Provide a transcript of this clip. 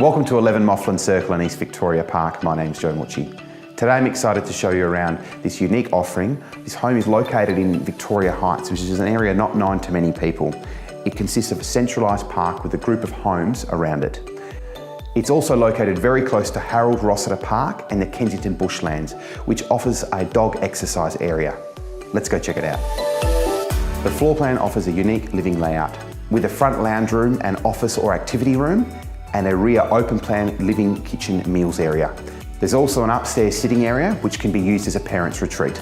Welcome to 11 Mofflyn Circle in East Victoria Park. My name's Joe Mucci. Today I'm excited to show you around this unique offering. This home is located in Victoria Heights, which is an area not known to many people. It consists of a centralised park with a group of homes around it. It's also located very close to Harold Rossiter Park and the Kensington Bushlands, which offers a dog exercise area. Let's go check it out. The floor plan offers a unique living layout with a front lounge room and office or activity room and a rear open plan living kitchen meals area. There's also an upstairs sitting area which can be used as a parent's retreat.